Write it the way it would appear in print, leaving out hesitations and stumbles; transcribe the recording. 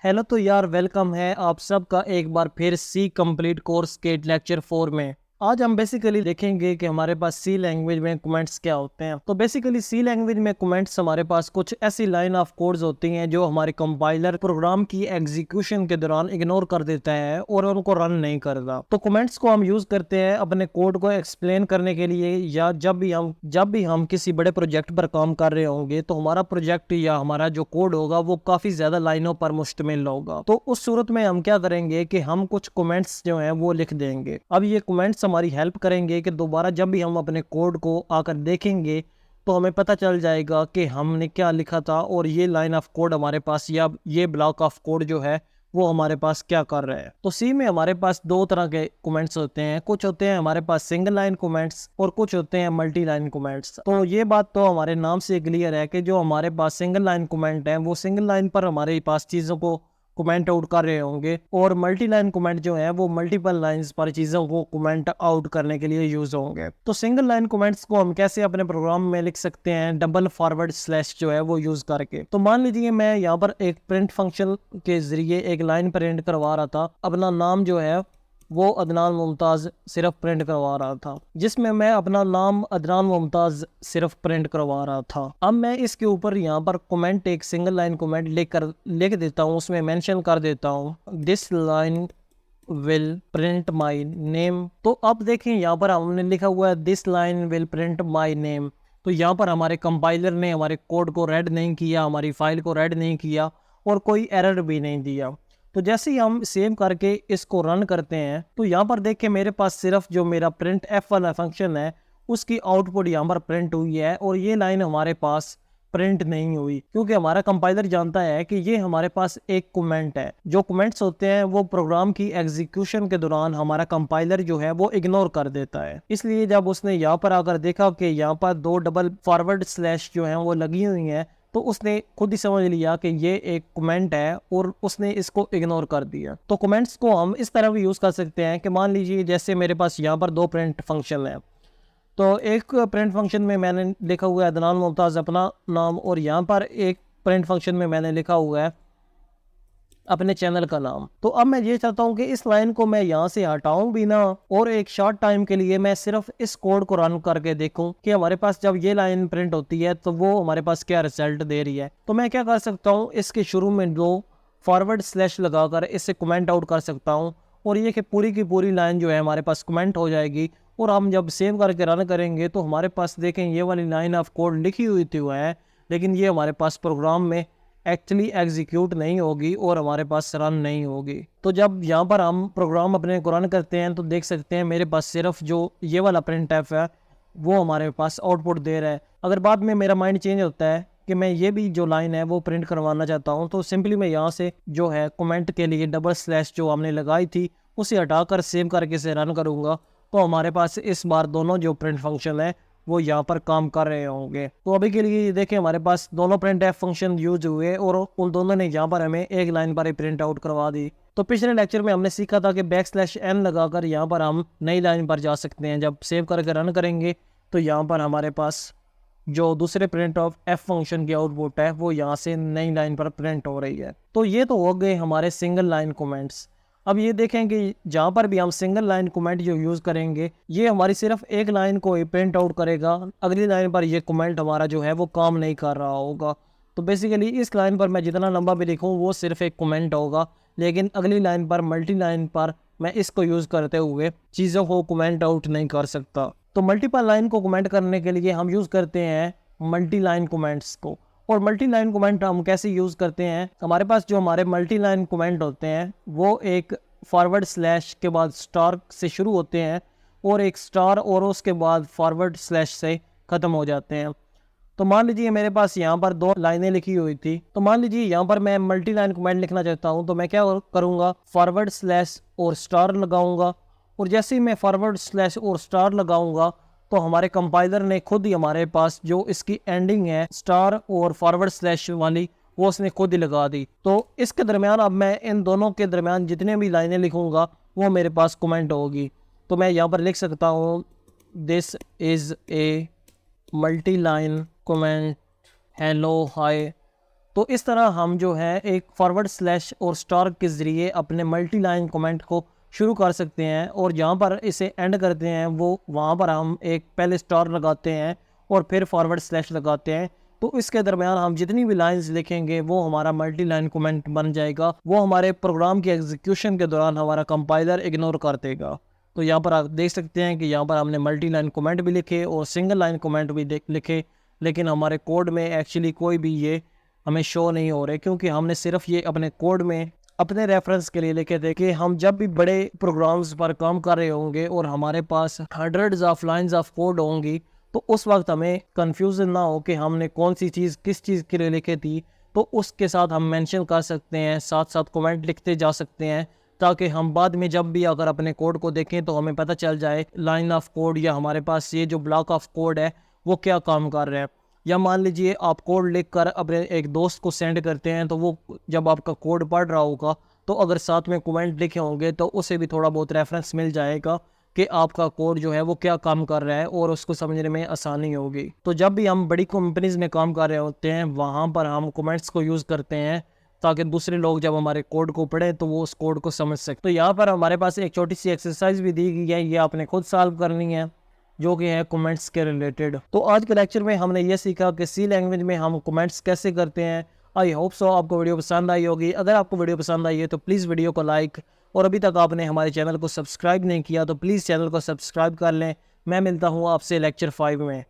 Hello तो यार welcome है आप सबका एक बार फिर सी कंप्लीट कोर्स के लेक्चर 4 में। आज हम बेसिकली देखेंगे कि हमारे पास सी लैंग्वेज में कमेंट्स क्या होते हैं। तो बेसिकली सी लैंग्वेज में कमेंट्स हमारे पास कुछ ऐसी लाइन ऑफ कोड्स होती हैं जो हमारे कंपाइलर प्रोग्राम की एग्जीक्यूशन के दौरान इग्नोर कर देता है और उनको रन नहीं करता। तो कमेंट्स को हम यूज करते हैं अपने कोड को एक्सप्लेन करने के लिए, या जब भी हम किसी बड़े प्रोजेक्ट पर काम कर रहे होंगे तो हमारा प्रोजेक्ट या हमारा जो कोड होगा वो काफी ज्यादा लाइनों पर मुश्तमिल होगा। तो उस सूरत में हम क्या करेंगे कि हम कुछ कमेंट्स जो हैं वो लिख देंगे। अब ये कमेंट्स हमारी हेल्प करेंगे कि दोबारा जब भी हम अपने कोड को आकर देखेंगे तो हमें पता चल जाएगा कि हमने क्या लिखा था और ये लाइन ऑफ कोड हमारे पास या ये ब्लॉक ऑफ कोड जो है वो हमारे पास क्या कर रहा है। तो सी में हमारे पास दो तरह के कमेंट्स होते हैं, कुछ होते हैं हमारे पास सिंगल लाइन कमेंट्स और कुछ होते हैं मल्टी लाइन कमेंट्स। तो ये बात तो हमारे नाम से क्लियर है कि जो हमारे पास सिंगल लाइन कमेंट है वो सिंगल लाइन पर हमारे पास चीज़ों को कमेंट आउट कर रहे होंगे, और मल्टी लाइन कमेंट जो है वो मल्टीपल लाइंस पर चीज़ों को कमेंट आउट करने के लिए यूज होंगे। तो सिंगल लाइन कमेंट्स को हम कैसे अपने प्रोग्राम में लिख सकते हैं, डबल फॉरवर्ड स्लैश जो है वो यूज करके। तो मान लीजिए मैं यहाँ पर एक प्रिंट फंक्शन के जरिए एक लाइन प्रिंट करवा रहा था, अपना नाम जो है वो अदनान मुमताज़ सिर्फ प्रिंट करवा रहा था, जिसमें मैं अपना नाम अदनान मुमताज़ सिर्फ प्रिंट करवा रहा था। अब मैं इसके ऊपर यहाँ पर कमेंट, एक सिंगल लाइन कमेंट लिख देता हूँ, उसमें मेंशन कर देता हूँ this line will print my name. तो अब देखें यहाँ पर हमने लिखा हुआ है this line will print my name. तो यहाँ पर हमारे कंपाइलर ने हमारे कोड को रेड नहीं किया, हमारी फाइल को रेड नहीं किया और कोई एरर भी नहीं दिया। तो जैसे ही हम सेव करके इसको रन करते हैं तो यहाँ पर देखें मेरे पास सिर्फ जो मेरा प्रिंट एफ वाला फंक्शन है उसकी आउटपुट यहाँ पर प्रिंट हुई है, और ये लाइन हमारे पास प्रिंट नहीं हुई क्योंकि हमारा कंपाइलर जानता है कि ये हमारे पास एक कमेंट है। जो कमेंट्स होते हैं वो प्रोग्राम की एग्जीक्यूशन के दौरान हमारा कंपाइलर जो है वो इग्नोर कर देता है। इसलिए जब उसने यहाँ पर आकर देखा कि यहाँ पर दो डबल फॉरवर्ड स्लैश जो है वो लगी हुई हैं तो उसने खुद ही समझ लिया कि ये एक कमेंट है और उसने इसको इग्नोर कर दिया। तो कमेंट्स को हम इस तरह भी यूज़ कर सकते हैं कि मान लीजिए जैसे मेरे पास यहाँ पर दो प्रिंट फंक्शन है, तो एक प्रिंट फंक्शन में मैंने लिखा हुआ है अदनान मुमताज़ अपना नाम, और यहाँ पर एक प्रिंट फंक्शन में मैंने लिखा हुआ है अपने चैनल का नाम। तो अब मैं ये चाहता हूँ कि इस लाइन को मैं यहाँ से हटाऊं भी ना, और एक शॉर्ट टाइम के लिए मैं सिर्फ इस कोड को रन करके देखूं कि हमारे पास जब ये लाइन प्रिंट होती है तो वो हमारे पास क्या रिजल्ट दे रही है। तो मैं क्या कर सकता हूँ, इसके शुरू में दो फॉरवर्ड स्लैश लगाकर इससे कमेंट आउट कर सकता हूँ, और ये कि पूरी की पूरी लाइन जो है हमारे पास कमेंट हो जाएगी। और हम जब सेव करके रन करेंगे तो हमारे पास देखें ये वाली लाइन ऑफ कोड लिखी हुई थी हुआ है, लेकिन ये हमारे पास प्रोग्राम में एक्चुअली एग्जीक्यूट नहीं होगी और हमारे पास रन नहीं होगी। तो जब यहाँ पर हम प्रोग्राम अपने को रन करते हैं तो देख सकते हैं मेरे पास सिर्फ जो ये वाला प्रिंट एफ है वो हमारे पास आउटपुट दे रहा है। अगर बाद में मेरा माइंड चेंज होता है कि मैं ये भी जो लाइन है वो प्रिंट करवाना चाहता हूँ तो सिंपली मैं यहाँ से जो है कमेंट के लिए डबल स्लैश जो हमने लगाई थी उसे हटाकर सेव करके से रन करूँगा, तो हमारे पास इस बार दोनों जो प्रिंट फंक्शन है वो यहाँ पर काम कर रहे होंगे। तो अभी के लिए देखें हमारे पास दोनों प्रिंट एफ फंक्शन यूज हुए और उन दोनों ने यहाँ पर हमें एक लाइन पर ही प्रिंट आउट करवा दी। तो पिछले लेक्चर में हमने सीखा था कि बैक स्लैश एन लगाकर यहाँ पर हम नई लाइन पर जा सकते हैं। जब सेव करके रन करेंगे तो यहाँ पर हमारे पास जो दूसरे प्रिंट ऑफ एफ फंक्शन की आउटपुट है वो यहाँ से नई लाइन पर प्रिंट हो रही है। तो ये तो हो गए हमारे सिंगल लाइन कमेंट्स। अब ये देखें कि जहाँ पर भी हम सिंगल लाइन कमेंट जो यूज़ करेंगे ये हमारी सिर्फ एक लाइन को ही प्रिंट आउट करेगा, अगली लाइन पर ये कमेंट हमारा जो है वो काम नहीं कर रहा होगा। तो बेसिकली इस लाइन पर मैं जितना लंबा भी लिखूँ वो सिर्फ एक कमेंट होगा, लेकिन अगली लाइन पर मल्टी लाइन पर मैं इसको यूज़ करते हुए चीज़ों को कमेंट आउट नहीं कर सकता। तो मल्टीपल लाइन को कमेंट करने के लिए हम यूज़ करते हैं मल्टी लाइन कमेंट्स को। और मल्टी लाइन कमेंट हम कैसे यूज़ करते हैं, हमारे पास जो हमारे मल्टी लाइन कमेंट होते हैं वो एक फॉरवर्ड स्लैश के बाद स्टार से शुरू होते हैं और एक स्टार और उसके बाद फॉरवर्ड स्लैश से ख़त्म हो जाते हैं। तो मान लीजिए मेरे पास यहाँ पर दो लाइनें लिखी हुई थी, तो मान लीजिए यहाँ पर मैं मल्टी लाइन कमेंट लिखना चाहता हूँ तो मैं क्या करूँगा, फॉरवर्ड स्लैश और स्टार लगाऊंगा। और जैसे ही मैं फॉरवर्ड स्लैश और स्टार लगाऊंगा तो हमारे कंपाइलर ने खुद ही हमारे पास जो इसकी एंडिंग है स्टार और फॉरवर्ड स्लैश वाली वो उसने खुद ही लगा दी। तो इसके दरमियान अब मैं इन दोनों के दरमियान जितने भी लाइनें लिखूंगा वो मेरे पास कमेंट होगी। तो मैं यहाँ पर लिख सकता हूँ this is a multi line comment hello hi तो इस तरह हम जो है एक फॉरवर्ड स्लैश और स्टार के ज़रिए अपने मल्टी लाइन कमेंट को शुरू कर सकते हैं, और जहाँ पर इसे एंड करते हैं वो वहाँ पर हम एक पहले स्टार लगाते हैं और फिर फॉरवर्ड स्लैश लगाते हैं। तो इसके दरमियान हम जितनी भी लाइंस लिखेंगे वो हमारा मल्टी लाइन कमेंट बन जाएगा, वो हमारे प्रोग्राम की एग्जीक्यूशन के दौरान हमारा कंपाइलर इग्नोर कर देगा। तो यहाँ पर आप देख सकते हैं कि यहाँ पर हमने मल्टी लाइन कमेंट भी लिखे और सिंगल लाइन कमेंट भी लिखे, लेकिन हमारे कोड में एक्चुअली कोई भी ये हमें शो नहीं हो रहे, क्योंकि हमने सिर्फ ये अपने कोड में अपने रेफरेंस के लिए लिखे थे कि हम जब भी बड़े प्रोग्राम्स पर काम कर रहे होंगे और हमारे पास hundreds of lines of code होंगी, तो उस वक्त हमें कंफ्यूजन ना हो कि हमने कौन सी चीज़ किस चीज़ के लिए लिखी थी। तो उसके साथ हम मेंशन कर सकते हैं, साथ साथ कमेंट लिखते जा सकते हैं, ताकि हम बाद में जब भी अगर अपने कोड को देखें तो हमें पता चल जाए लाइन ऑफ कोड या हमारे पास ये जो ब्लॉक ऑफ कोड है वो क्या काम कर रहा है। या मान लीजिए आप कोड लिख कर अपने एक दोस्त को सेंड करते हैं, तो वो जब आपका कोड पढ़ रहा होगा तो अगर साथ में कमेंट लिखे होंगे तो उसे भी थोड़ा बहुत रेफरेंस मिल जाएगा कि आपका कोड जो है वो क्या काम कर रहा है और उसको समझने में आसानी होगी। तो जब भी हम बड़ी कंपनीज में काम कर रहे होते हैं वहाँ पर हम कमेंट्स को यूज़ करते हैं ताकि दूसरे लोग जब हमारे कोड को पढ़ें तो वो उस कोड को समझ सकें। तो यहाँ पर हमारे पास एक छोटी सी एक्सरसाइज भी दी गई है, ये आपने खुद सॉल्व करनी है, जो कि है कमेंट्स के रिलेटेड। तो आज के लेक्चर में हमने ये सीखा कि सी लैंग्वेज में हम कमेंट्स कैसे करते हैं। आई होप सो आपको वीडियो पसंद आई होगी। अगर आपको वीडियो पसंद आई है तो प्लीज़ वीडियो को लाइक, और अभी तक आपने हमारे चैनल को सब्सक्राइब नहीं किया तो प्लीज़ चैनल को सब्सक्राइब कर लें। मैं मिलता हूँ आपसे लेक्चर 5 में।